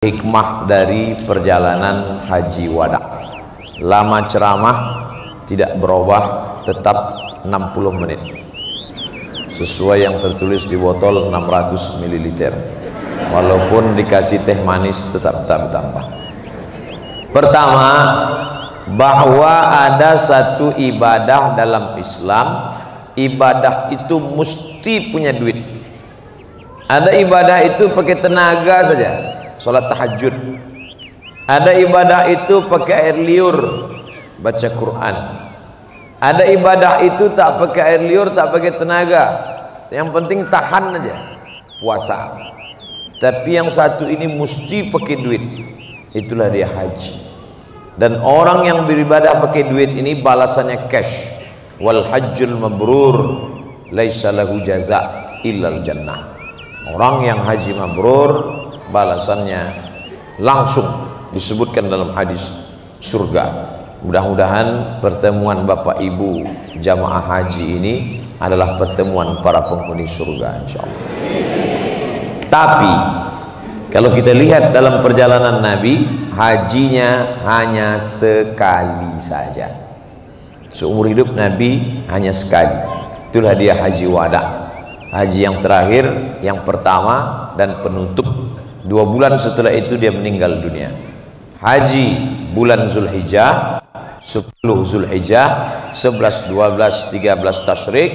Hikmah dari perjalanan haji wada. Lama ceramah tidak berubah, tetap 60 menit sesuai yang tertulis di botol 600 ml. Walaupun dikasih teh manis tetap bertambah. Pertama, bahwa ada satu ibadah dalam Islam, ibadah itu mesti punya duit. Ada ibadah itu pakai tenaga saja, sholat tahajud. Ada ibadah itu pakai air liur, baca Quran. Ada ibadah itu tak pakai air liur, tak pakai tenaga, yang penting tahan aja, puasa. Tapi yang satu ini mesti pakai duit, itulah dia haji. Dan orang yang beribadah pakai duit ini balasannya cash. Wal hajjul mabrur laisa lahu jaza illal jannah. Orang yang haji mabrur balasannya langsung disebutkan dalam hadis surga. Mudah-mudahan pertemuan Bapak Ibu jamaah haji ini adalah pertemuan para penghuni surga, insyaallah. Tapi kalau kita lihat dalam perjalanan Nabi, hajinya hanya sekali saja. Seumur hidup Nabi hanya sekali. Itulah dia haji wada. Haji yang terakhir, yang pertama dan penutup. 2 bulan setelah itu dia meninggal dunia. Haji bulan Zulhijjah, 10 Zulhijjah, 11, 12, 13 Tasyrik,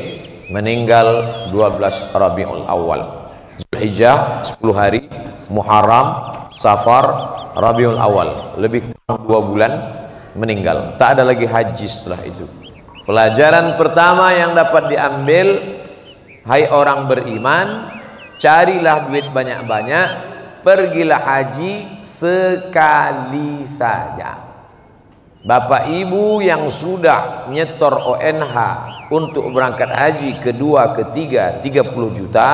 meninggal 12 Rabiul Awal. Zulhijjah 10 hari, Muharram, Safar, Rabiul Awal, lebih kurang 2 bulan meninggal. Tak ada lagi haji setelah itu. Pelajaran pertama yang dapat diambil, hai orang beriman, carilah duit banyak-banyak, pergilah haji sekali saja. Bapak Ibu yang sudah nyetor ONH untuk berangkat haji kedua, ketiga 30 juta,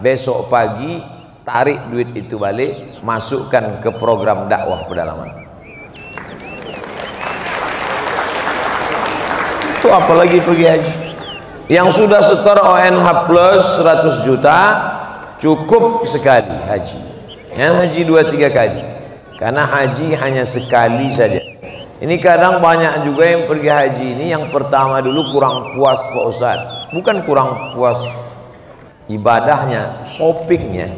besok pagi tarik duit itu balik, masukkan ke program dakwah pedalaman. Itu apalagi pergi haji. Yang sudah setor ONH plus 100 juta cukup sekali haji. Yang haji 2-3 kali. Karena haji hanya sekali saja. Ini kadang banyak juga yang pergi haji ini, yang pertama dulu kurang puas Pak Ustadz. Bukan kurang puas ibadahnya, shoppingnya.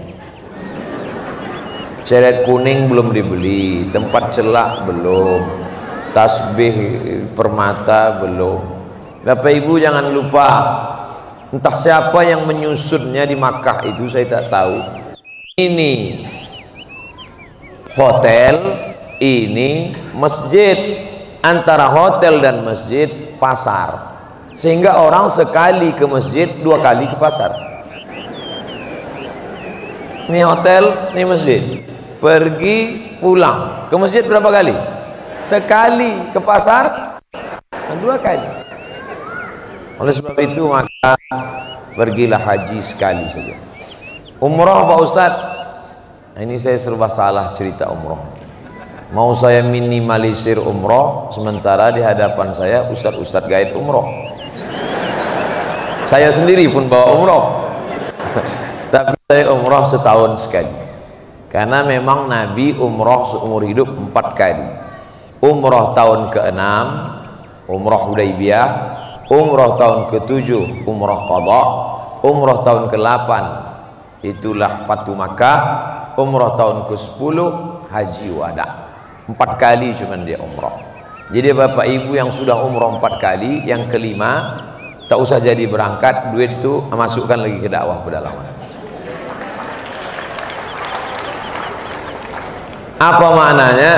Ceret kuning belum dibeli, tempat celak belum, tasbih permata belum. Bapak Ibu jangan lupa, entah siapa yang menyusunnya di Makkah itu saya tak tahu. Ini hotel, ini masjid. Antara hotel dan masjid pasar, sehingga orang sekali ke masjid 2 kali ke pasar. Ini hotel, ini masjid, pergi pulang ke masjid berapa kali? Sekali, ke pasar 2 kali. Oleh sebab itu maka pergilah haji sekali saja. Umroh Pak Ustadz, ini saya serba salah cerita umroh. Mau saya minimalisir umroh, sementara di hadapan saya ustadz-ustadz gaib umroh. Saya sendiri pun bawa umroh. Tapi saya umroh setahun sekali. Karena memang Nabi umroh seumur hidup 4 kali. Umroh tahun ke-6, umroh Hudaybiyah. Umroh tahun ke-7, umroh qadha. Umroh tahun ke-8, itulah Fatu Makkah. Umroh tahun ke-10, haji wada. 4 kali cuman dia umroh. Jadi Bapak Ibu yang sudah umroh 4 kali, yang kelima tak usah jadi berangkat, duit itu masukkan lagi ke dakwah pedalaman. Apa maknanya?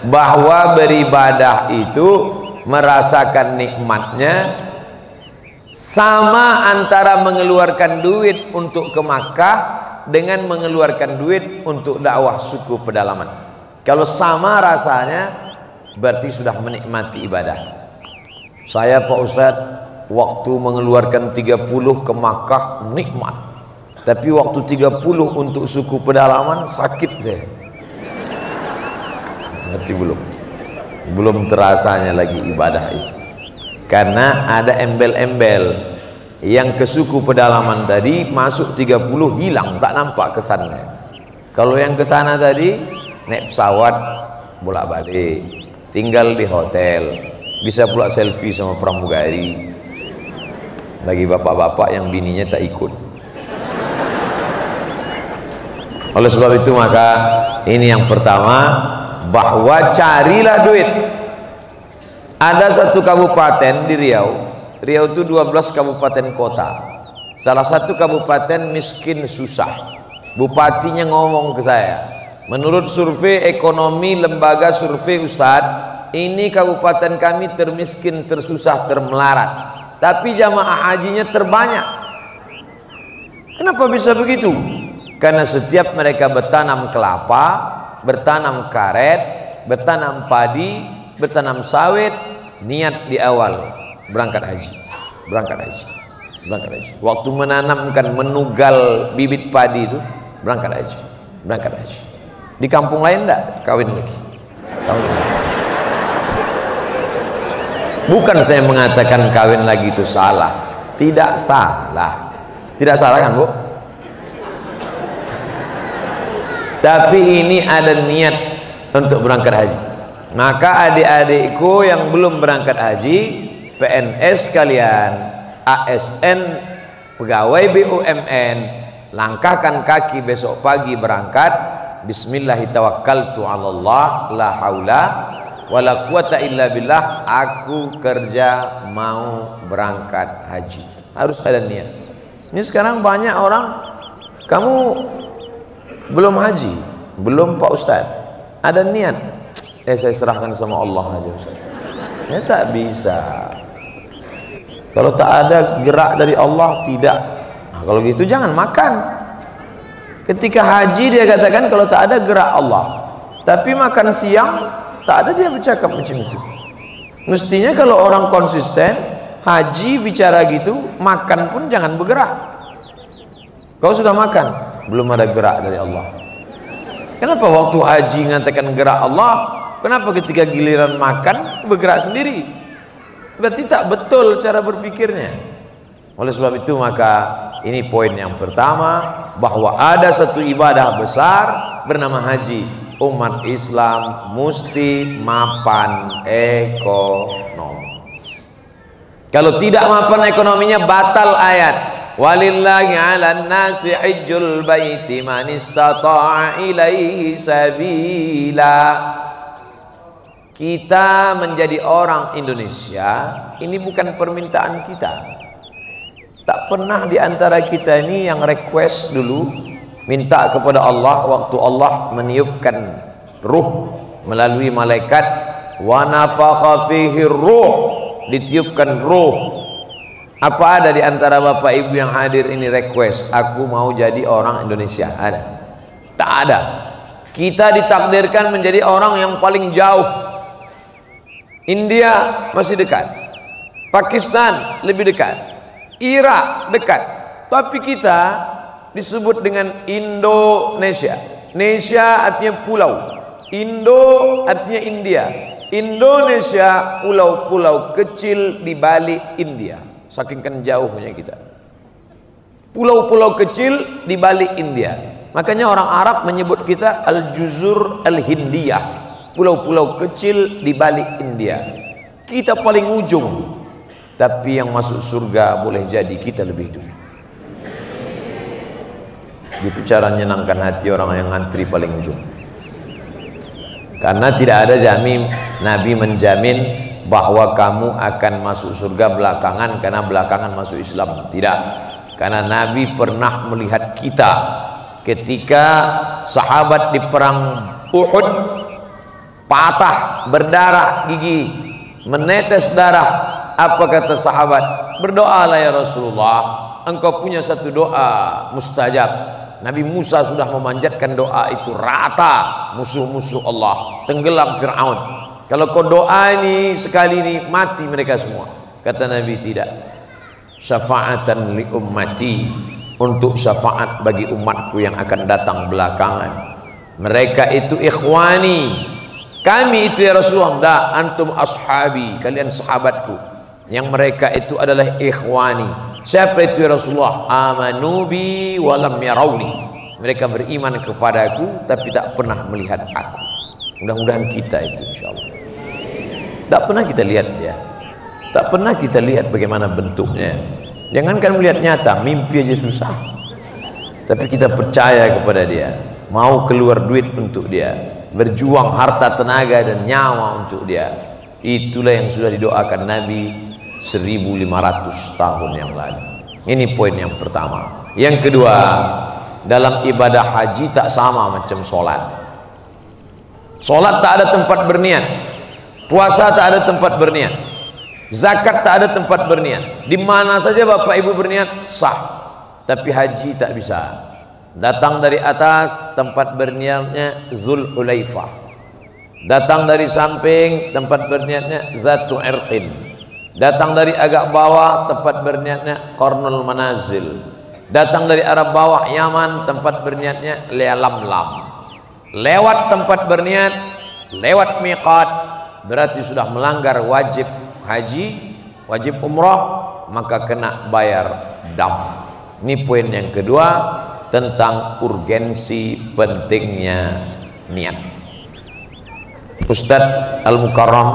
Bahwa beribadah itu merasakan nikmatnya sama antara mengeluarkan duit untuk ke Makkah dengan mengeluarkan duit untuk dakwah suku pedalaman. Kalau sama rasanya, berarti sudah menikmati ibadah. Saya Pak Ustadz, waktu mengeluarkan 30 ke Makkah nikmat, tapi waktu 30 untuk suku pedalaman sakit saya. Ngerti belum? Belum terasanya lagi ibadah itu. Karena ada embel-embel yang ke suku pedalaman tadi, masuk 30 hilang, tak nampak kesannya. Kalau yang ke sana tadi naik pesawat bolak-balik, tinggal di hotel, bisa pula selfie sama pramugari. Bagi bapak-bapak yang bininya tak ikut. Oleh sebab itu maka ini yang pertama, bahwa carilah duit. Ada satu kabupaten di Riau. Riau itu 12 kabupaten kota. Salah satu kabupaten miskin susah. Bupatinya ngomong ke saya, menurut survei ekonomi lembaga survei Ustadz, ini kabupaten kami termiskin, tersusah, termelarat, tapi jamaah hajinya terbanyak. Kenapa bisa begitu? Karena setiap mereka bertanam kelapa, bertanam karet, bertanam padi, bertanam sawit, niat di awal berangkat haji, berangkat haji, berangkat haji. Waktu menanamkan, menugal bibit padi itu, berangkat haji, berangkat haji. Di kampung lain enggak, kawin lagi, kawin lagi. Bukan saya mengatakan kawin lagi itu salah, tidak salah, tidak salah kan Bu? Tapi ini ada niat untuk berangkat haji. Maka adik-adikku yang belum berangkat haji, PNS kalian, ASN, pegawai BUMN, langkahkan kaki besok pagi berangkat. Bismillahirrahmanirrahim, la haula wala quwata illa billah. Aku kerja mau berangkat haji. Harus ada niat. Ini sekarang banyak orang, kamu belum haji, belum Pak Ustadz, ada niat, saya serahkan sama Allah aja Ustadz. Ya tak bisa. Kalau tak ada gerak dari Allah, tidak. Nah, kalau gitu jangan makan. Ketika haji dia katakan kalau tak ada gerak Allah, tapi makan siang tak ada, dia bercakap macam itu. Mestinya kalau orang konsisten haji bicara gitu, makan pun jangan bergerak. Kau sudah makan, belum ada gerak dari Allah. Kenapa waktu haji mengatakan gerak Allah, kenapa ketika giliran makan bergerak sendiri? Berarti tak betul cara berpikirnya. Oleh sebab itu maka ini poin yang pertama, bahwa ada satu ibadah besar bernama haji. Umat Islam mesti mapan ekonomi. Kalau tidak mapan ekonominya, batal ayat walillahi 'alan nasi hajjul baiti man istata'a ilaihi sabila. Kita menjadi orang Indonesia ini bukan permintaan kita. Tak pernah di antara kita ini yang request dulu minta kepada Allah waktu Allah meniupkan ruh melalui malaikat, wa nafakha fihi ruh, ditiupkan ruh. Apa ada di antara bapak ibu yang hadir ini request, aku mau jadi orang Indonesia? Ada? Tak ada. Kita ditakdirkan menjadi orang yang paling jauh. India masih dekat, Pakistan lebih dekat, Irak dekat, tapi kita disebut dengan Indonesia. Nesia artinya pulau, Indo artinya India. Indonesia pulau-pulau kecil di balik India. Saking kan jauhnya kita, pulau-pulau kecil di balik India. Makanya orang Arab menyebut kita Al-Juzur Al-Hindiyah, pulau-pulau kecil di balik India. Kita paling ujung, tapi yang masuk surga boleh jadi kita lebih dulu. Itu cara menyenangkan hati orang yang ngantri paling ujung. Karena tidak ada jamin, Nabi menjamin bahwa kamu akan masuk surga belakangan karena belakangan masuk Islam. Tidak. Karena Nabi pernah melihat kita ketika sahabat di perang Uhud patah, berdarah gigi, menetes darah. Apa kata sahabat? Berdoalah ya Rasulullah, engkau punya satu doa mustajab. Nabi Musa sudah memanjatkan doa itu rata, musuh-musuh Allah tenggelam Fir'aun. Kalau kau doa ini sekali ini mati mereka semua. Kata Nabi tidak. Syafa'atan li ummati, untuk syafaat bagi umatku yang akan datang belakangan. Mereka itu ikhwani, kami itu ya Rasulullah. Dah, antum ashabi, kalian sahabatku. Yang mereka itu adalah ikhwani. Siapa itu ya Rasulullah? Amanu bi walam yarawni, mereka beriman kepadaku tapi tak pernah melihat aku. Mudah-mudahan kita itu insyaallah. Tak pernah kita lihat dia, tak pernah kita lihat bagaimana bentuknya. Jangankan melihat nyata, mimpi aja susah. Tapi kita percaya kepada dia, mau keluar duit untuk dia, berjuang harta, tenaga dan nyawa untuk dia. Itulah yang sudah didoakan Nabi 1500 tahun yang lalu. Ini poin yang pertama. Yang kedua, dalam ibadah haji tak sama macam sholat. Sholat tak ada tempat berniat, puasa tak ada tempat berniat, zakat tak ada tempat berniat. Di mana saja bapak ibu berniat sah. Tapi haji tak bisa. Datang dari atas, tempat berniatnya Zulhulaifah. Datang dari samping, tempat berniatnya Zatu Irqin. Datang dari agak bawah, tempat berniatnya Qarnul Manazil. Datang dari arah bawah Yaman, tempat berniatnya Lamlam. Lewat tempat berniat, lewat miqat, berarti sudah melanggar wajib haji, wajib umrah, maka kena bayar dam. Ini poin yang kedua tentang urgensi pentingnya niat. Ustadz Al-Mukarram,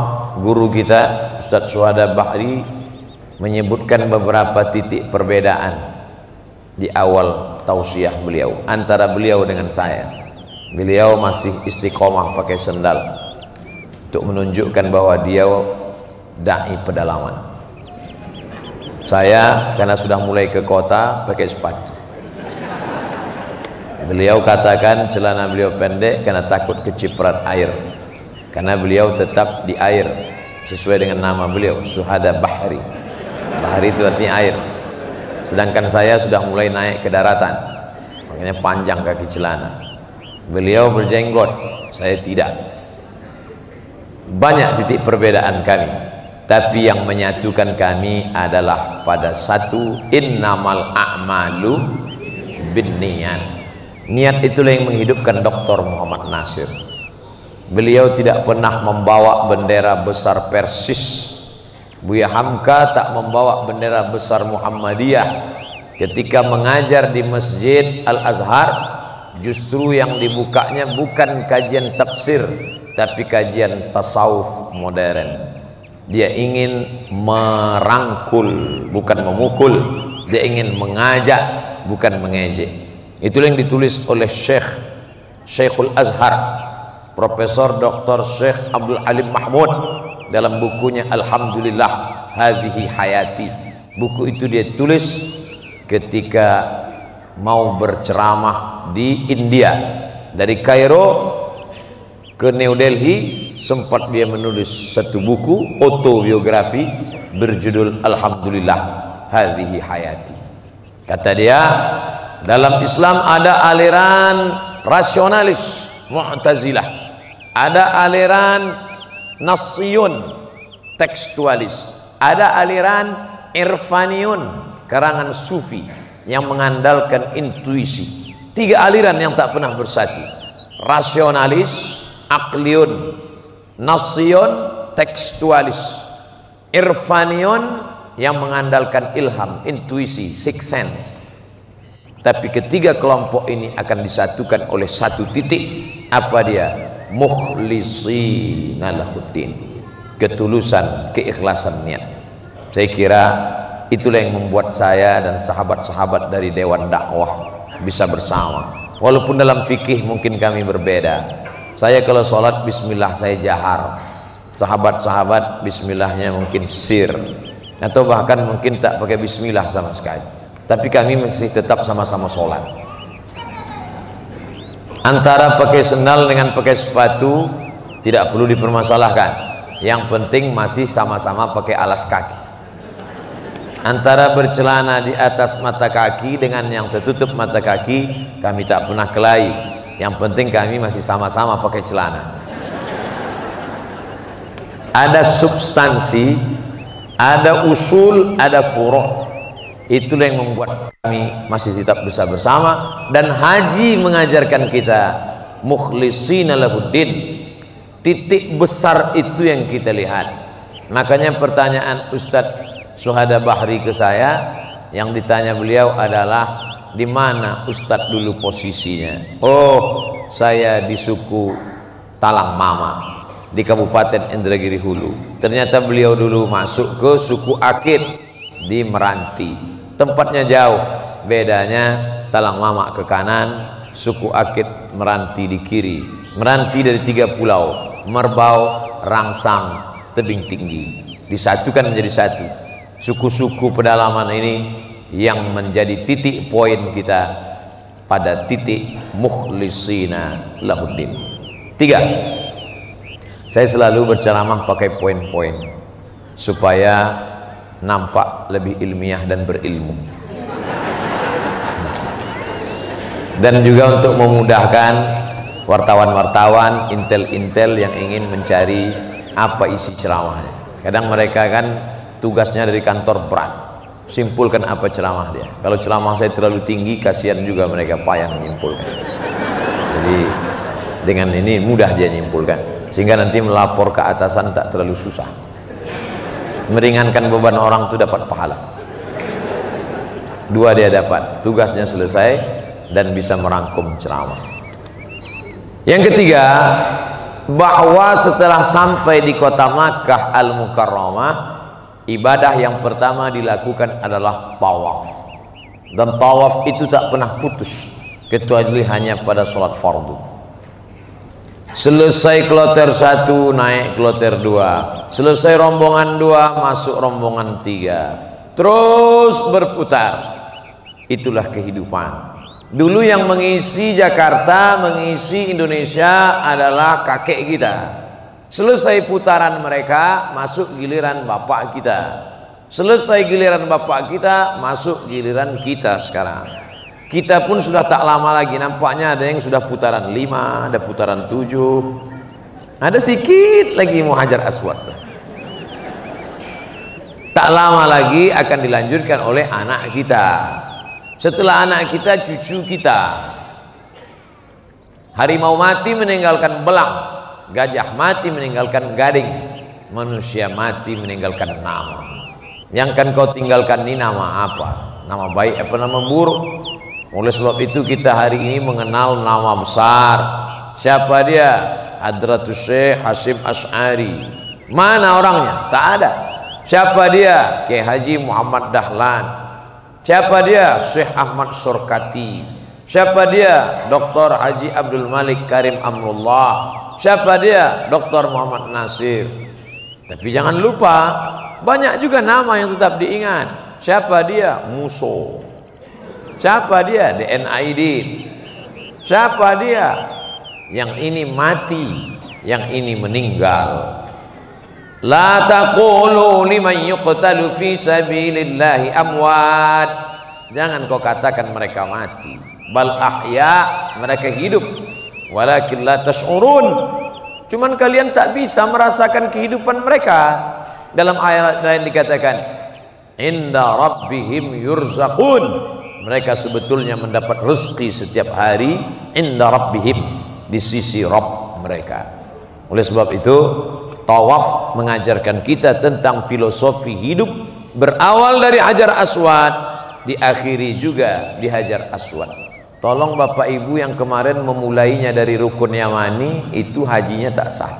guru kita Ustadz Syuhada Bahri, menyebutkan beberapa titik perbedaan di awal tausiah beliau antara beliau dengan saya. Beliau masih istiqomah pakai sendal untuk menunjukkan bahwa dia dai pedalaman. Saya karena sudah mulai ke kota pakai sepatu. Beliau katakan celana beliau pendek karena takut keciprat air, karena beliau tetap di air sesuai dengan nama beliau, Syuhada Bahri. Bahri itu artinya air. Sedangkan saya sudah mulai naik ke daratan, makanya panjang kaki celana. Beliau berjenggot, saya tidak. Banyak titik perbedaan kami, tapi yang menyatukan kami adalah pada satu, innamal a'malu binniyat. Niat itulah yang menghidupkan Dr. Muhammad Nasir. Beliau tidak pernah membawa bendera besar Persis. Buya Hamka tak membawa bendera besar Muhammadiyah. Ketika mengajar di Masjid Al-Azhar, justru yang dibukanya bukan kajian tafsir, tapi kajian tasawuf modern. Dia ingin merangkul, bukan memukul. Dia ingin mengajak, bukan mengejek. Itulah yang ditulis oleh Syekhul Azhar, Profesor Dr. Syekh Abdul Halim Mahmud dalam bukunya Alhamdulillah Hazihi Hayati. Buku itu dia tulis ketika mau berceramah di India. Dari Kairo ke New Delhi, sempat dia menulis satu buku autobiografi berjudul Alhamdulillah Hazihi Hayati. Kata dia, dalam Islam ada aliran rasionalis Mu'tazilah, ada aliran Nassiyun tekstualis, ada aliran Irfaniyun karangan Sufi yang mengandalkan intuisi. Tiga aliran yang tak pernah bersatu: rasionalis, akliyun, Nassiyun, tekstualis, Irfaniyun yang mengandalkan ilham, intuisi, sixth sense. Tapi ketiga kelompok ini akan disatukan oleh satu titik. Apa dia? Mukhlishina lahuddin, ketulusan, keikhlasan niat. Saya kira itulah yang membuat saya dan sahabat-sahabat dari Dewan Dakwah bisa bersama. Walaupun dalam fikih mungkin kami berbeda. Saya kalau sholat bismillah saya jahar, sahabat-sahabat bismillahnya mungkin sir, atau bahkan mungkin tak pakai bismillah sama sekali. Tapi kami masih tetap sama-sama sholat. Antara pakai sendal dengan pakai sepatu tidak perlu dipermasalahkan. Yang penting masih sama-sama pakai alas kaki. Antara bercelana di atas mata kaki dengan yang tertutup mata kaki, kami tak pernah kelahi. Yang penting kami masih sama-sama pakai celana. Ada substansi, ada usul, ada furu'. Itulah yang membuat kami masih tetap bisa bersama. Dan haji mengajarkan kita mukhlishina lahuddin. Titik besar itu yang kita lihat. Makanya pertanyaan Ustadz Syuhada Bahri ke saya, yang ditanya beliau adalah di mana Ustadz dulu posisinya? Oh, saya di suku Talang Mama di Kabupaten Indragiri Hulu. Ternyata beliau dulu masuk ke suku Akit di Meranti. Tempatnya jauh, bedanya Talang Mama ke kanan, suku Akit Meranti di kiri. Meranti dari 3 pulau, Merbau, Rangsang, Tebing Tinggi, disatukan menjadi satu. Suku-suku pedalaman ini yang menjadi titik poin kita pada titik mukhlisina lahuddin. 3, saya selalu berceramah pakai poin-poin supaya nampak lebih ilmiah dan berilmu, dan juga untuk memudahkan wartawan-wartawan, intel-intel yang ingin mencari apa isi ceramahnya. Kadang mereka kan tugasnya dari kantor berat, simpulkan apa ceramah dia. Kalau ceramah saya terlalu tinggi, kasihan juga mereka payah menyimpulkan. Jadi dengan ini mudah dia menyimpulkan, sehingga nanti melapor ke atasan tak terlalu susah. Meringankan beban orang itu dapat pahala. 2 dia dapat, tugasnya selesai dan bisa merangkum ceramah. Yang ketiga, bahwa setelah sampai di kota Makkah Al-Mukarramah, ibadah yang pertama dilakukan adalah tawaf. Dan tawaf itu tak pernah putus kecuali hanya pada sholat fardu. Selesai kloter 1 naik kloter 2, selesai rombongan 2 masuk rombongan 3, terus berputar. Itulah kehidupan. Dulu yang mengisi Jakarta, mengisi Indonesia adalah kakek kita. Selesai putaran mereka, masuk giliran bapak kita. Selesai giliran bapak kita, masuk giliran kita sekarang. Kita pun sudah tak lama lagi, nampaknya ada yang sudah putaran 5, ada putaran 7, ada sedikit lagi mau Hajar Aswad. Tak lama lagi akan dilanjutkan oleh anak kita. Setelah anak kita, cucu kita. Harimau mati meninggalkan belang, gajah mati meninggalkan gading, manusia mati meninggalkan nama. Yang kan kau tinggalkan ini nama apa? Nama baik apa nama buruk? Oleh sebab itu kita hari ini mengenal nama besar. Siapa dia? Hadratus Syekh Hasyim Asy'ari. Mana orangnya? Tak ada. Siapa dia? Kiai Haji Muhammad Dahlan. Siapa dia? Syekh Ahmad Surkati. Siapa dia? Dr. Haji Abdul Malik Karim Amrullah. Siapa dia? Dr. Muhammad Nasir. Tapi jangan lupa, banyak juga nama yang tetap diingat. Siapa dia? Muso. Siapa dia? DN Aidin. Siapa dia? Yang ini mati, yang ini meninggal. La taqulu liman yuqtalu fi sabilillahi amwat. Jangan kau katakan mereka mati. Bal ahya, mereka hidup. Walakin la tash'urun. Cuman kalian tak bisa merasakan kehidupan mereka. Dalam ayat lain dikatakan, inda rabbihim yurzaqun. Mereka sebetulnya mendapat rezeki setiap hari. Inda rabbihim, di sisi Rabb mereka. Oleh sebab itu, tawaf mengajarkan kita tentang filosofi hidup, berawal dari Hajar Aswad, diakhiri juga di Hajar Aswad. Tolong Bapak Ibu yang kemarin memulainya dari Rukun Yamani, itu hajinya tak sah.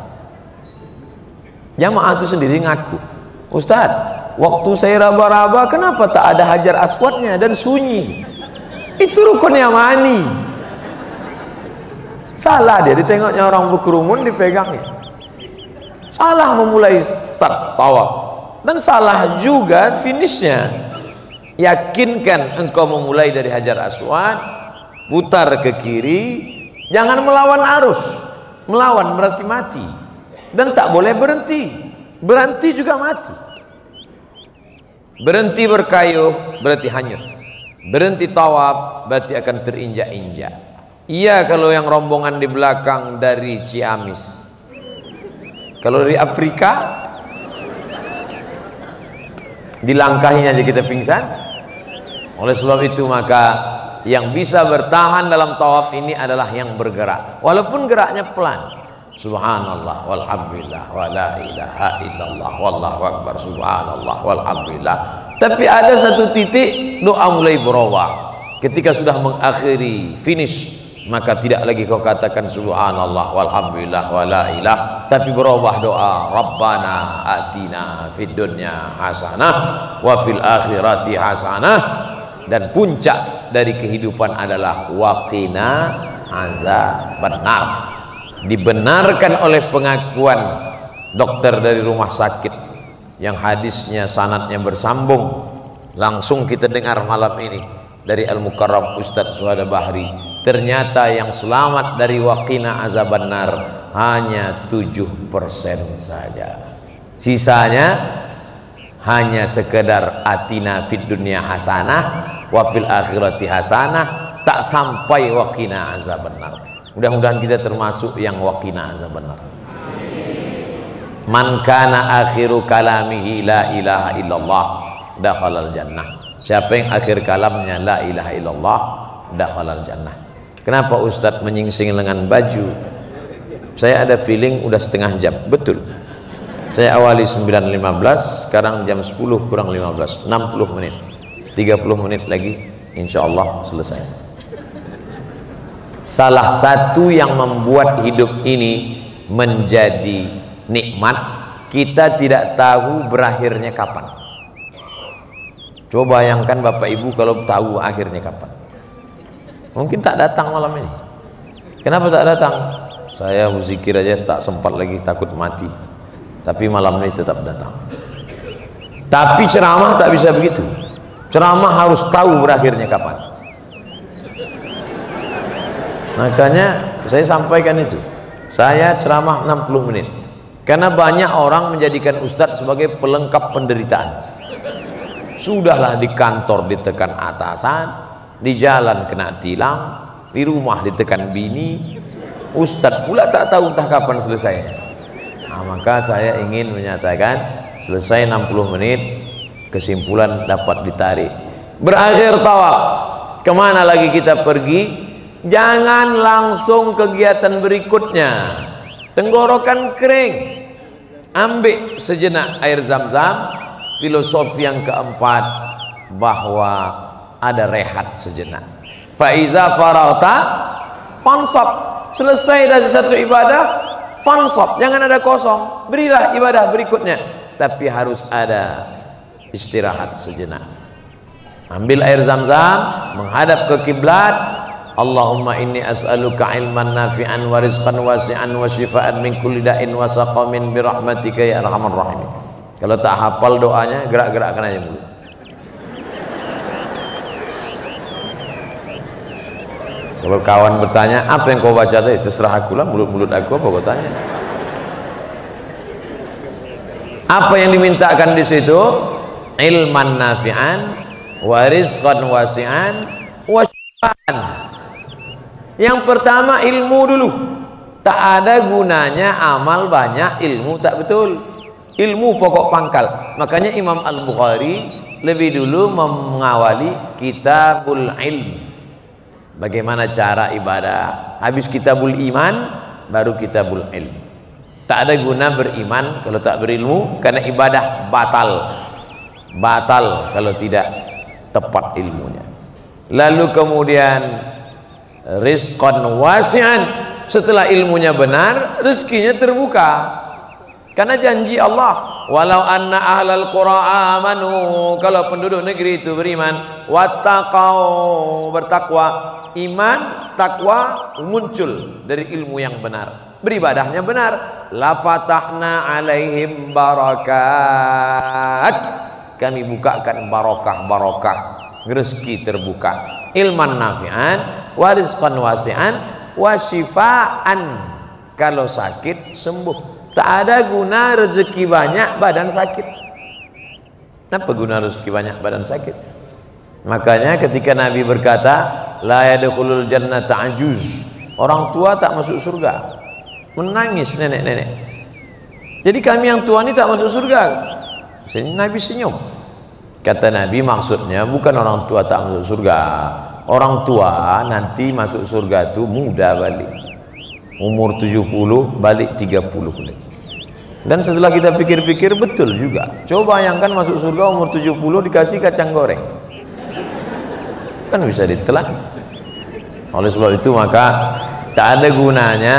Jamaah itu sendiri ngaku, Ustadz, waktu saya raba-raba kenapa tak ada Hajar Aswadnya dan sunyi? Itu Rukun Yamani. Salah dia, ditengoknya orang berkerumun dipegangnya. Salah memulai start tawaf, dan salah juga finishnya. Yakinkan engkau memulai dari Hajar Aswad, putar ke kiri, jangan melawan arus. Melawan berarti mati, dan tak boleh berhenti. Berhenti juga mati. Berhenti berkayuh berarti hanyut. Berhenti tawaf berarti akan terinjak-injak. Iya kalau yang rombongan di belakang dari Ciamis. Kalau dari Afrika, dilangkahinya aja kita pingsan. Oleh sebab itu maka yang bisa bertahan dalam tawaf ini adalah yang bergerak, walaupun geraknya pelan. Subhanallah walhamdulillah wa la ilaha illallah wallahu akbar subhanallah walhamdulillah. Tapi ada satu titik doa mulai berubah. Ketika sudah mengakhiri finish, maka tidak lagi kau katakan subhanallah walhamdulillah wala ilah, tapi berubah doa, Rabbana atina fid dunya hasanah wa fil akhirati hasanah, dan puncak dari kehidupan adalah waqina azabannar. Dibenarkan oleh pengakuan dokter dari rumah sakit yang hadisnya sanadnya bersambung. Langsung kita dengar malam ini dari Al-Mukarram Ustadz Suhada Bahri, ternyata yang selamat dari waqina azabannar hanya 7% saja. Sisanya hanya sekedar atina fid dunya hasanah wa fil akhirati hasanah, tak sampai waqina azabannar. Mudah-mudahan kita termasuk yang waqina azabannar. Man kana akhiru kalamihi la ilaha illallah dakhalal jannah. Siapa yang akhir kalamnya la ilaha illallah dakhalal jannah. Kenapa Ustadz menyingsing dengan baju? Saya ada feeling udah setengah jam. Betul, saya awali 9.15, sekarang jam 10 kurang 15, 60 menit, 30 menit lagi insya Allah selesai. Salah satu yang membuat hidup ini menjadi nikmat, kita tidak tahu berakhirnya kapan. Coba bayangkan Bapak Ibu kalau tahu akhirnya kapan. Mungkin tak datang malam ini. Kenapa tak datang? Saya berzikir aja tak sempat lagi, takut mati. Tapi malam ini tetap datang. Tapi ceramah tak bisa begitu. Ceramah harus tahu berakhirnya kapan. Makanya saya sampaikan itu. Saya ceramah 60 menit. Karena banyak orang menjadikan Ustadz sebagai pelengkap penderitaan. Sudahlah di kantor ditekan atasan, di jalan kena tilang, di rumah ditekan bini, Ustadz pula tak tahu entah kapan selesainya. Nah, maka saya ingin menyatakan selesai 60 menit, kesimpulan dapat ditarik. Berakhir tawaf, kemana lagi kita pergi? Jangan langsung kegiatan berikutnya. Tenggorokan kering, ambil sejenak air zam-zam. Filosofi yang keempat, bahwa ada rehat sejenak. Faiza faragta fansab. Selesai dari satu ibadah, fansab, jangan ada kosong, berilah ibadah berikutnya, tapi harus ada istirahat sejenak. Ambil air zam-zam, menghadap ke kiblat. Allahumma inni as'aluka ilman nafi'an wa rizqan wasi'an wa shifaan min kulli da'in wa saqamin bi rahmatika ya arhamar rahimin. Kalau tak hafal doanya, gerak-gerakkan aja mulut. Kalau kawan bertanya, apa yang kau baca tadi? Terserah aku lah, mulut-mulut aku apa kau tanya. Apa yang dimintakan di situ? Ilman nafi'an wa rizqan wasi'an wa shifaan. Yang pertama ilmu dulu. Tak ada gunanya amal banyak, ilmu tak betul. Ilmu pokok pangkal. Makanya Imam Al-Bukhari lebih dulu mengawali kitabul ilm. Bagaimana cara ibadah. Habis kitabul iman, baru kitabul ilm. Tak ada guna beriman kalau tak berilmu, karena ibadah batal. Batal kalau tidak tepat ilmunya. Lalu kemudian rizqan wasi'an. Setelah ilmunya benar, rezekinya terbuka. Karena janji Allah, walau anna ahlal qura amanu, kalau penduduk negeri itu beriman, wattaqau, bertakwa, iman, takwa muncul dari ilmu yang benar, beribadahnya benar, la fatahna alaihim barakat, kami bukakan barokah-barokah, rezeki terbuka, ilman nafi'an, wa rizqan wasi'an, wa shifaan, kalau sakit sembuh. Tak ada guna rezeki banyak badan sakit. Apa guna rezeki banyak badan sakit? Makanya ketika Nabi berkata, la yadkhulul jannata ajuz, orang tua tak masuk surga. Menangis nenek-nenek. Jadi kami yang tua ini tak masuk surga. Nabi senyum. Kata Nabi, maksudnya bukan orang tua tak masuk surga. Orang tua nanti masuk surga itu muda balik. Umur 70 balik 30 lagi. Dan setelah kita pikir-pikir, betul juga. Coba bayangkan masuk surga umur 70 dikasih kacang goreng. kan bisa ditelan. Oleh sebab itu maka tak ada gunanya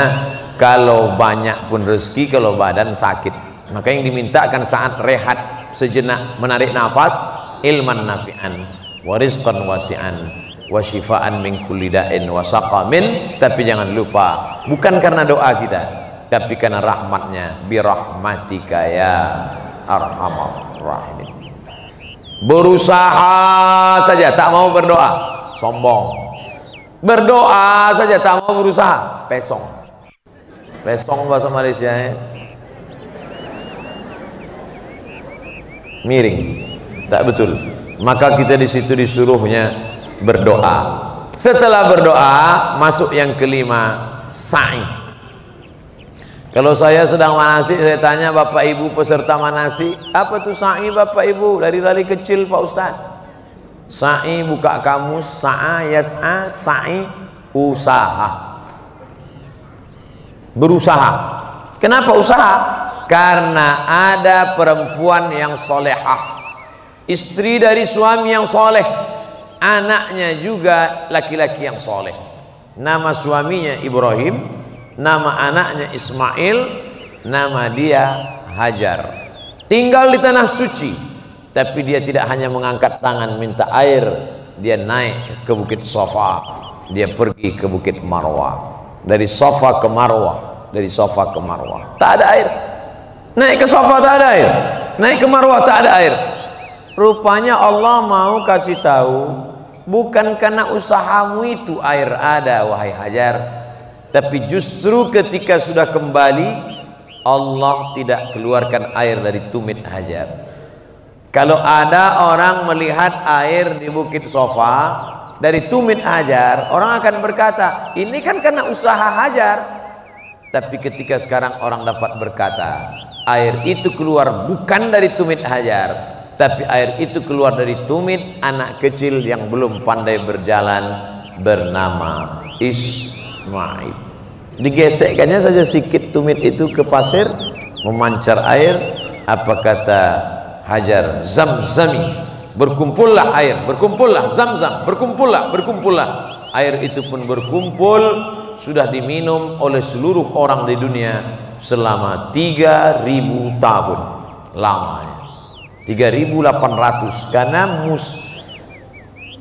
kalau banyak pun rezeki kalau badan sakit. Maka yang dimintakan saat rehat sejenak menarik nafas, ilman nafi'an wa rizqan wasi'an wa syifaan min kulli da'in wa saqamin. Tapi jangan lupa bukan karena doa kita, tapi karena rahmatnya, birahmatika ya arhamar rahimin. Berusaha saja tak mau berdoa, sombong. Berdoa saja tak mau berusaha, pesong. Pesong bahasa Malaysia ya. Miring, tak betul. Maka kita di situ disuruhnya berdoa. Setelah berdoa masuk yang kelima, sa'i. Kalau saya sedang manasik, saya tanya bapak ibu peserta manasik, apa tuh sa'i bapak ibu? Dari kecil Pak Ustaz. Sa'i buka kamus, sa'a yas'a, sa'i usaha. Berusaha. Kenapa usaha? Karena ada perempuan yang solehah, istri dari suami yang soleh, anaknya juga laki-laki yang soleh. Nama suaminya Ibrahim, nama anaknya Ismail, nama dia Hajar. Tinggal di tanah suci, tapi dia tidak hanya mengangkat tangan minta air, dia naik ke bukit Safa, dia pergi ke bukit Marwah. Dari Safa ke Marwah, dari Safa ke Marwah tak ada air. Naik ke Safa tak ada air, naik ke Marwah tak ada air. Rupanya Allah mau kasih tahu, bukan karena usahamu itu air ada wahai Hajar, tapi justru ketika sudah kembali Allah tidak keluarkan air dari tumit Hajar. Kalau ada orang melihat air di bukit Safa dari tumit Hajar, orang akan berkata ini kan karena usaha Hajar. Tapi ketika sekarang orang dapat berkata air itu keluar bukan dari tumit Hajar, tapi air itu keluar dari tumit anak kecil yang belum pandai berjalan bernama Ismail. Digesekkannya saja sedikit tumit itu ke pasir, memancar air. Apa kata Hajar? Zamzami, berkumpullah air, berkumpullah Zamzam, berkumpullah, berkumpullah. Air itu pun berkumpul, sudah diminum oleh seluruh orang di dunia selama 3000 tahun lamanya. 3800, karena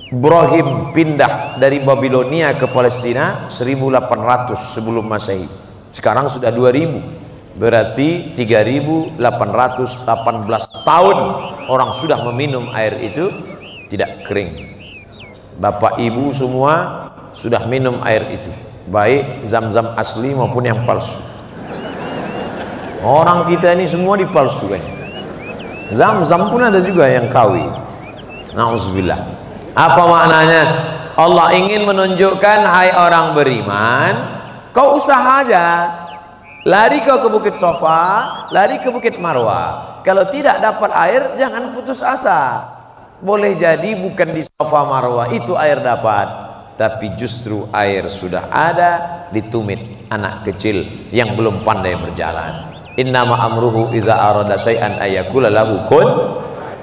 Ibrahim pindah dari Babilonia ke Palestina 1800 sebelum Masehi. Sekarang sudah 2000, berarti 3818 tahun orang sudah meminum air itu tidak kering. Bapak ibu semua sudah minum air itu, baik Zam-Zam asli maupun yang palsu. Orang kita ini semua dipalsukan. Zam-Zam pun ada juga yang kawi. Nauzubillah. Apa maknanya? Allah ingin menunjukkan, hai orang beriman, kau usaha aja, lari kau ke bukit Safa, lari ke bukit Marwah. Kalau tidak dapat air, jangan putus asa. Boleh jadi bukan di Safa Marwah itu air dapat, tapi justru air sudah ada di tumit anak kecil yang belum pandai berjalan. Innama amruhu iza arada syai'an ayakula lahu kun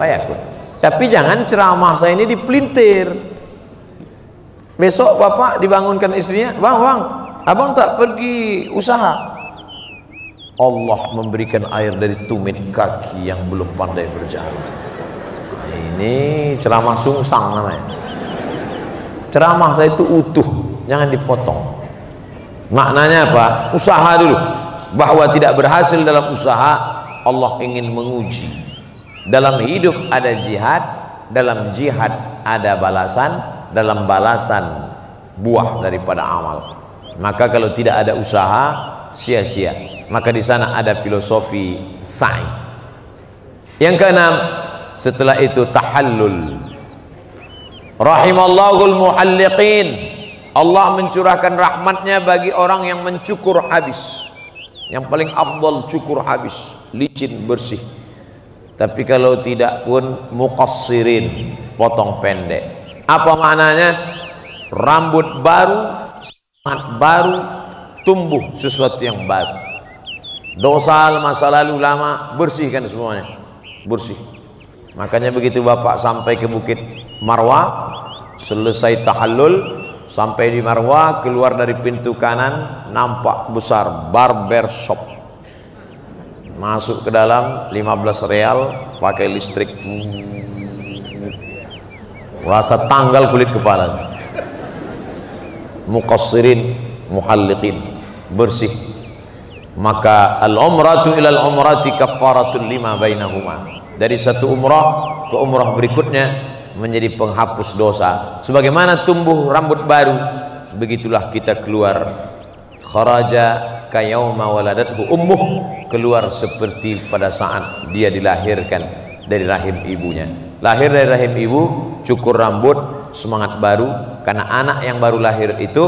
fayakun. Tapi jangan ceramah saya ini dipelintir. Besok bapak dibangunkan istrinya, bang, abang tak pergi usaha. Allah memberikan air dari tumit kaki yang belum pandai berjalan. Ini ceramah sungsang namanya. Ceramah saya itu utuh, jangan dipotong. Maknanya apa? Usaha dulu. Bahwa tidak berhasil dalam usaha, Allah ingin menguji. Dalam hidup ada jihad, dalam jihad ada balasan, dalam balasan buah daripada amal. Maka kalau tidak ada usaha, sia-sia. Maka di sana ada filosofi sa'i. Yang keenam, setelah itu tahallul. Rahimallahul muhalliqin. Allah mencurahkan rahmatnya bagi orang yang mencukur habis. Yang paling afdal cukur habis, licin bersih. Tapi kalau tidak pun muqassirin, potong pendek. Apa maknanya? Rambut baru, semangat baru, tumbuh sesuatu yang baru. Dosa masa lalu lama bersihkan semuanya, bersih. Makanya begitu bapak sampai ke bukit Marwah, selesai tahallul sampai di Marwah, keluar dari pintu kanan nampak besar barber shop. Masuk ke dalam 15 real pakai listrik, rasa tanggal kulit kepala. Muqassirin muhalliqin, bersih. Maka al-umratu ilal umrati kaffaratul lima bainahuma. Dari satu umrah ke umrah berikutnya menjadi penghapus dosa. Sebagaimana tumbuh rambut baru, begitulah kita keluar. Kharaja kayauma waladathu ummuh, keluar seperti pada saat dia dilahirkan dari rahim ibunya. Lahir dari rahim ibu, cukur rambut, semangat baru. Karena anak yang baru lahir itu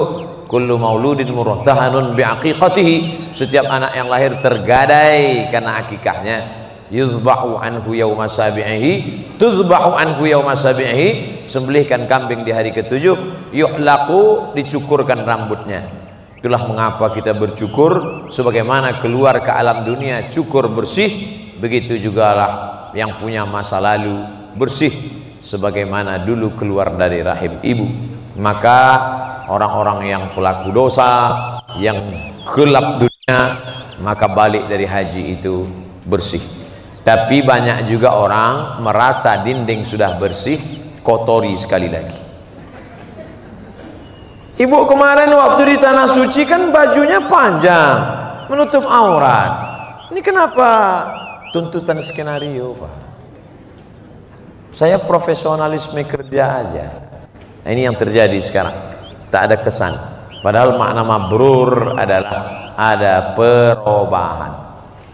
kullu mauludin murtahanun biaqiqatihi, setiap anak yang lahir tergadai karena akikahnya. Yuzbahu anhu yauma sabi'ihi, tuzbahu anhu yauma sabi'ihi, sembelihkan kambing di hari ke-7, yuhlaqu, dicukurkan rambutnya. Itulah mengapa kita bercukur, sebagaimana keluar ke alam dunia cukur bersih, begitu jugalah yang punya masa lalu bersih sebagaimana dulu keluar dari rahim ibu. Maka orang-orang yang pelaku dosa, yang gelap dunia, maka balik dari haji itu bersih. Tapi banyak juga orang merasa dinding sudah bersih, kotori sekali lagi. Ibu kemarin waktu di tanah suci kan bajunya panjang, menutup aurat. Ini kenapa tuntutan skenario, Pak? Saya profesionalisme kerja aja. Nah, ini yang terjadi sekarang. Tak ada kesan. Padahal makna mabrur adalah ada perubahan.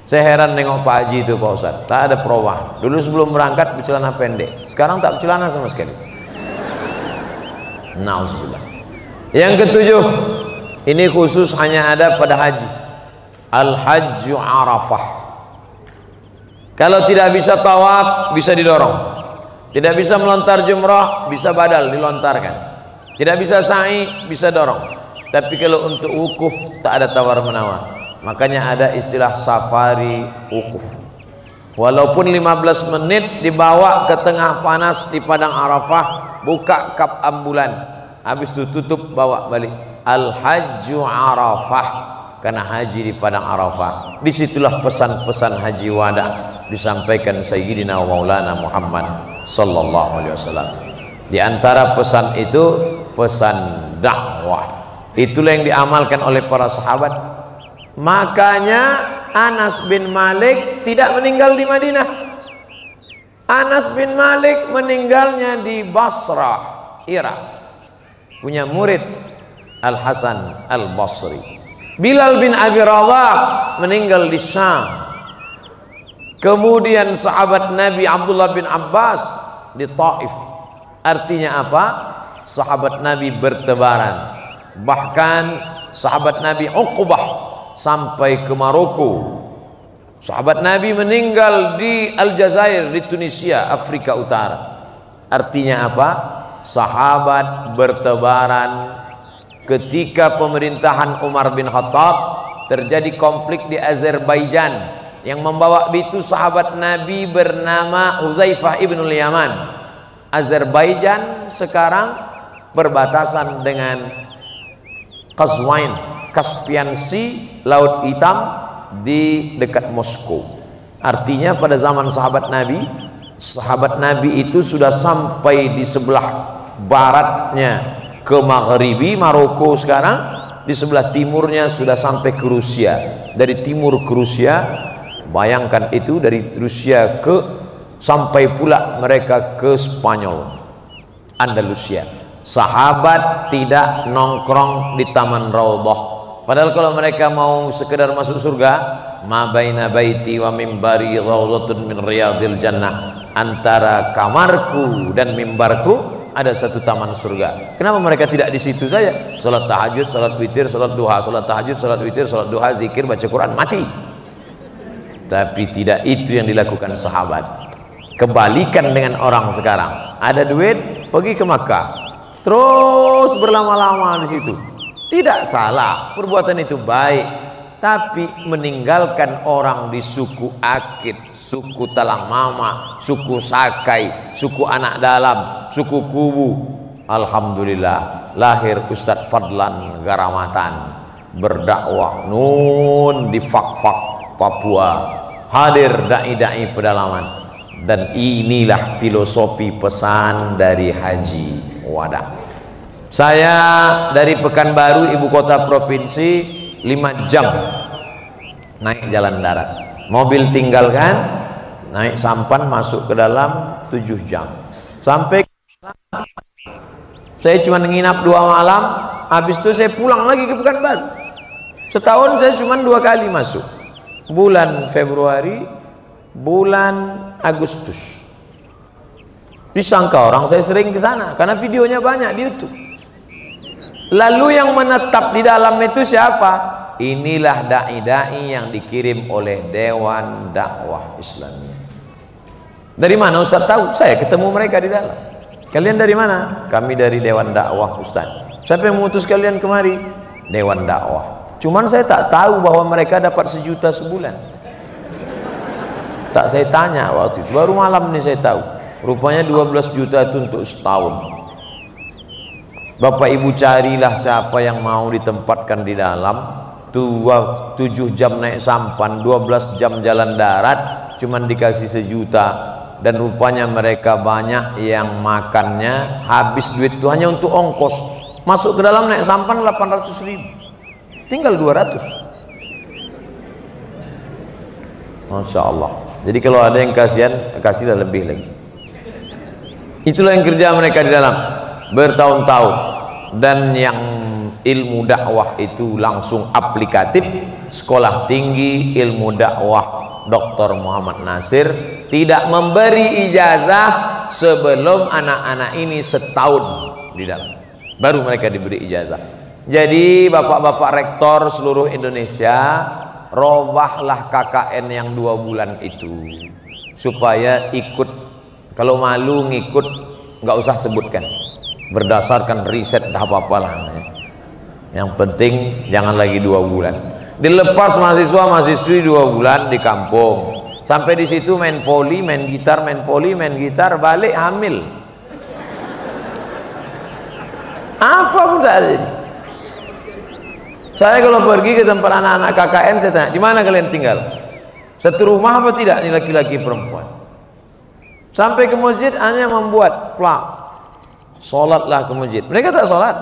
Saya heran nengok Pak Haji itu, Pak Ustaz. Tak ada perubahan. Dulu sebelum berangkat bercelana pendek, sekarang tak bercelana sama sekali. Nauzubillah. Yang ke-7, ini khusus hanya ada pada haji. Al-Hajju Arafah. Kalau tidak bisa tawaf, bisa didorong. Tidak bisa melontar jumrah, bisa badal, dilontarkan. Tidak bisa sa'i, bisa dorong. Tapi kalau untuk wukuf, tak ada tawar-menawar. Makanya ada istilah safari wukuf. Walaupun 15 menit dibawa ke tengah panas di padang Arafah, buka kap ambulan, habis itu tutup, bawa balik. Al-Hajju Arafah, karena haji di padang Arafah. Disitulah pesan-pesan haji wada disampaikan Sayyidina Maulana Muhammad sallallahu alaihi wasallam. Di antara pesan itu pesan dakwah. Itulah yang diamalkan oleh para sahabat. Makanya Anas bin Malik tidak meninggal di Madinah. Anas bin Malik meninggalnya di Basrah, Irak. Punya murid Al-Hasan Al-Basri. Bilal bin Abi Rabah meninggal di Syam. Kemudian sahabat Nabi Abdullah bin Abbas di Taif. Artinya apa? Sahabat Nabi bertebaran. Bahkan sahabat Nabi Uqbah sampai ke Maroko. Sahabat Nabi meninggal di Aljazair, di Tunisia, Afrika Utara. Artinya apa? Sahabat bertebaran. Ketika pemerintahan Umar bin Khattab, terjadi konflik di Azerbaijan. Yang membawa itu sahabat Nabi bernama Huzaifah ibnul Yaman. Azerbaijan sekarang berbatasan dengan Qazwain, Caspian Sea, Laut Hitam, di dekat Moskow. Artinya pada zaman sahabat Nabi itu sudah sampai di sebelah baratnya ke Maghribi, Maroko sekarang, di sebelah timurnya sudah sampai ke Rusia. Dari timur ke Rusia, bayangkan itu dari Rusia sampai pula mereka ke Spanyol, Andalusia. Sahabat tidak nongkrong di Taman Raudhah. Padahal kalau mereka mau sekedar masuk surga, ma baina baiti wa mimbari raudhatun min riyadil jannah. Antara kamarku dan mimbarku ada satu taman surga. Kenapa mereka tidak di situ saja? Salat tahajud, salat witir, salat duha, salat tahajud, salat witir, salat duha, zikir, baca Quran, mati. Tapi tidak itu yang dilakukan sahabat. Kebalikan dengan orang sekarang. Ada duit, pergi ke Makkah, terus berlama-lama di situ. Tidak salah, perbuatan itu baik. Tapi meninggalkan orang di suku Akit, suku Talang Mama, suku Sakai, suku Anak Dalam, suku Kubu, Alhamdulillah lahir Ustadz Fadlan Garamatan berdakwah nun di Fak-Fak Papua, hadir dai-dai pedalaman. Dan inilah filosofi pesan dari Haji Wada. Saya dari Pekanbaru ibu kota provinsi 5 jam naik jalan darat, mobil tinggalkan, naik sampan masuk ke dalam 7 jam sampai saya cuma nginap 2 malam, habis itu saya pulang lagi ke Pekanbaru. Setahun saya cuma 2 kali masuk, bulan Februari, bulan Agustus. Disangka orang saya sering ke sana karena videonya banyak di YouTube. Lalu yang menetap di dalam itu siapa? Inilah dai-dai yang dikirim oleh Dewan Dakwah Islamiyah. Dari mana Ustaz tahu? Saya ketemu mereka di dalam. Kalian dari mana? Kami dari Dewan Dakwah Ustaz. Siapa yang mengutus kalian kemari? Dewan Dakwah. Cuman saya tak tahu bahwa mereka dapat 1 juta sebulan. Tak saya tanya waktu itu. Baru malam ini saya tahu. Rupanya 12 juta itu untuk setahun. Bapak ibu carilah siapa yang mau ditempatkan di dalam. 7 jam naik sampan, 12 jam jalan darat, cuman dikasih 1 juta. Dan rupanya mereka banyak yang makannya habis duit itu hanya untuk ongkos. Masuk ke dalam naik sampan 800.000, tinggal 200. Masya Allah. Jadi kalau ada yang kasihan, kasihlah lebih lagi. Itulah yang kerja mereka di dalam bertahun-tahun. Dan yang ilmu dakwah itu langsung aplikatif. Sekolah tinggi ilmu dakwah Dr. Muhammad Nasir tidak memberi ijazah sebelum anak-anak ini setahun di dalam, baru mereka diberi ijazah. Jadi bapak-bapak rektor seluruh Indonesia, robahlah KKN yang 2 bulan itu supaya ikut. Kalau malu ngikut nggak usah sebutkan, berdasarkan riset dah apa-apalah. Yang penting jangan lagi 2 bulan. Dilepas mahasiswa-mahasiswi 2 bulan di kampung. Sampai di situ main poli, main gitar, main poli, main gitar, balik hamil. Apa pun tak ada. Saya kalau pergi ke tempat anak-anak KKN, saya tanya, di mana kalian tinggal? Satu rumah apa tidak? Ini laki-laki perempuan. Sampai ke masjid hanya membuat plak. Sholatlah ke masjid. Mereka tak sholat.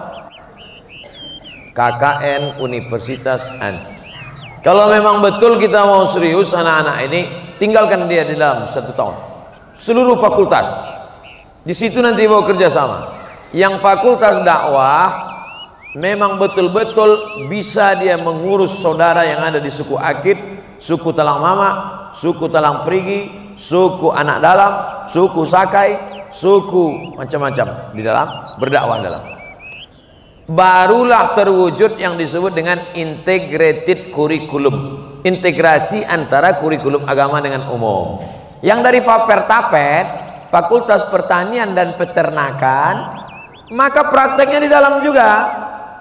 KKN Universitas An. Kalau memang betul kita mau serius anak-anak ini, tinggalkan dia di dalam 1 tahun. Seluruh fakultas. Di situ nanti mau kerjasama. Yang fakultas dakwah memang betul-betul bisa dia mengurus saudara yang ada di suku Akid, suku Talang Mama, suku Talang Perigi, suku Anak Dalam, suku Sakai, suku macam-macam di dalam, berdakwah dalam. Barulah terwujud yang disebut dengan integrated curriculum, integrasi antara kurikulum agama dengan umum. Yang dari Fapertapet, Fakultas Pertanian dan Peternakan, maka prakteknya di dalam juga.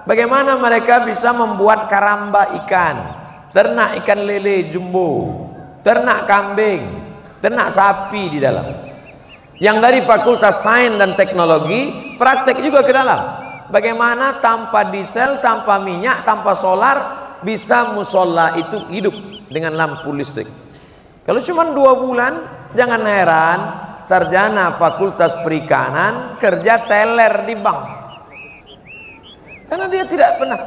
Bagaimana mereka bisa membuat karamba ikan, ternak ikan lele jumbo, ternak kambing, ternak sapi di dalam. Yang dari Fakultas Sains dan Teknologi, praktek juga ke dalam. Bagaimana tanpa diesel, tanpa minyak, tanpa solar bisa musola itu hidup dengan lampu listrik. Kalau cuma 2 bulan, jangan heran sarjana Fakultas Perikanan kerja teller di bank. Karena dia tidak pernah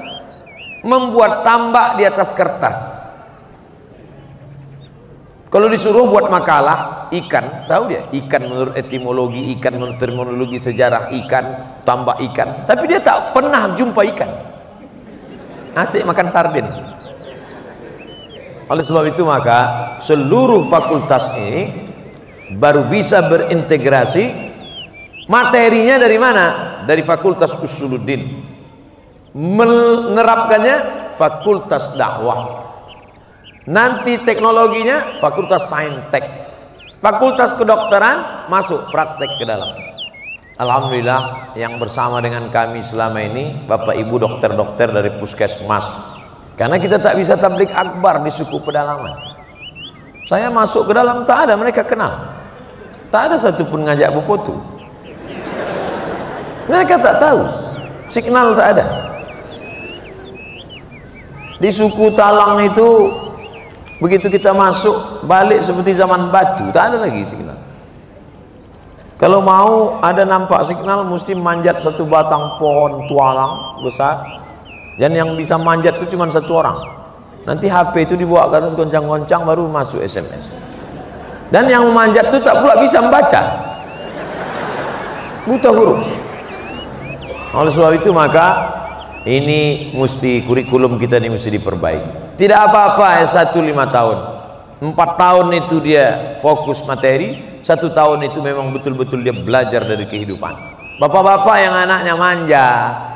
membuat tambak di atas kertas. Kalau disuruh buat makalah ikan, tahu dia ikan menurut etimologi, ikan menurut terminologi sejarah ikan, tambak ikan, tapi dia tak pernah jumpa ikan. Asik makan sardin. Oleh sebab itu maka seluruh fakultas ini baru bisa berintegrasi. Materinya dari mana? Dari Fakultas Usuluddin. Menerapkannya Fakultas Dakwah. Nanti teknologinya Fakultas Saintek. Fakultas Kedokteran masuk praktek ke dalam. Alhamdulillah yang bersama dengan kami selama ini Bapak Ibu dokter-dokter dari Puskesmas. Karena kita tak bisa tablik akbar di suku pedalaman. Saya masuk ke dalam tak ada mereka kenal. Tak ada satupun ngajak berfoto. Mereka tak tahu, signal tak ada. Di suku Talang itu begitu kita masuk, balik seperti zaman batu, tak ada lagi signal. Kalau mau ada nampak signal, mesti manjat satu batang pohon tualang besar, dan yang bisa manjat itu cuma satu orang. Nanti HP itu dibawa ke atas, goncang-goncang, baru masuk SMS. Dan yang memanjat itu tak pula bisa membaca, buta huruf. Oleh sebab itu maka ini mesti, kurikulum kita ini mesti diperbaiki. Tidak apa-apa S1 5 tahun, 4 tahun itu dia fokus materi, 1 tahun itu memang betul-betul dia belajar dari kehidupan. Bapak-bapak yang anaknya manja,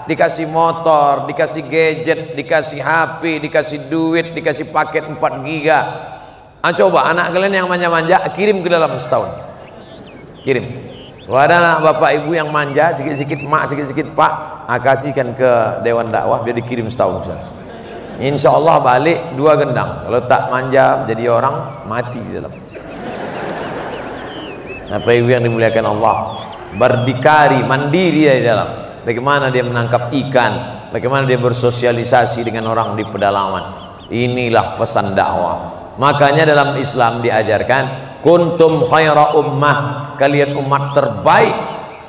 dikasih motor, dikasih gadget, dikasih HP, dikasih duit, dikasih paket 4 giga. Coba anak kalian yang manja-manja, kirim ke dalam setahun. Kirim. Kalau ada anak bapak ibu yang manja, sikit-sikit mak, sikit-sikit pak, kasihkan ke Dewan Dakwah biar dikirim setahun. Insya Allah balik 2 gendang. Kalau tak manja jadi orang, mati di dalam. Bapak ibu yang dimuliakan Allah, berdikari, mandiri di dalam. Bagaimana dia menangkap ikan, bagaimana dia bersosialisasi dengan orang di pedalaman. Inilah pesan dakwah. Makanya dalam Islam diajarkan, kuntum khaira ummah, kalian umat terbaik.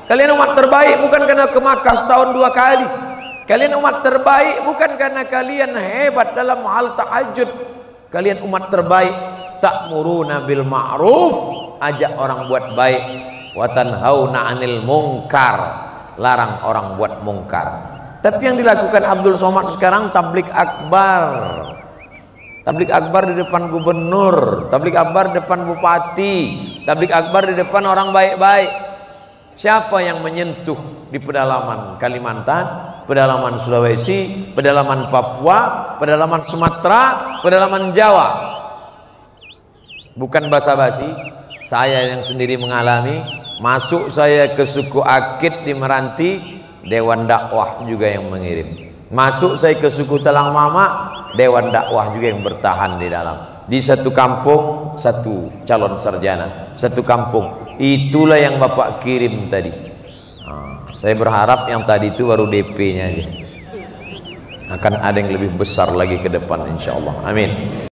Kalian umat terbaik bukan karena ke Makkah setahun 2 kali. Kalian umat terbaik bukan karena kalian hebat dalam hal tahajud. Kalian umat terbaik, ta'muruna bil ma'ruf, ajak orang buat baik, wa tanhauna 'anil munkar, larang orang buat mungkar. Tapi yang dilakukan Abdul Somad sekarang tablik akbar. Tablik akbar di depan gubernur, tablik akbar di depan bupati, tablik akbar di depan orang baik-baik. Siapa yang menyentuh di pedalaman Kalimantan, pedalaman Sulawesi, pedalaman Papua, pedalaman Sumatera, pedalaman Jawa? Bukan basa-basi, saya yang sendiri mengalami. Masuk saya ke suku Akit di Meranti, Dewan Dakwah juga yang mengirim. Masuk saya ke suku Talang Mama, Dewan Dakwah juga yang bertahan di dalam. Di satu kampung, satu calon sarjana, satu kampung. Itulah yang Bapak kirim tadi. Saya berharap yang tadi itu baru DP-nya aja. Akan ada yang lebih besar lagi ke depan, insya Allah. Amin.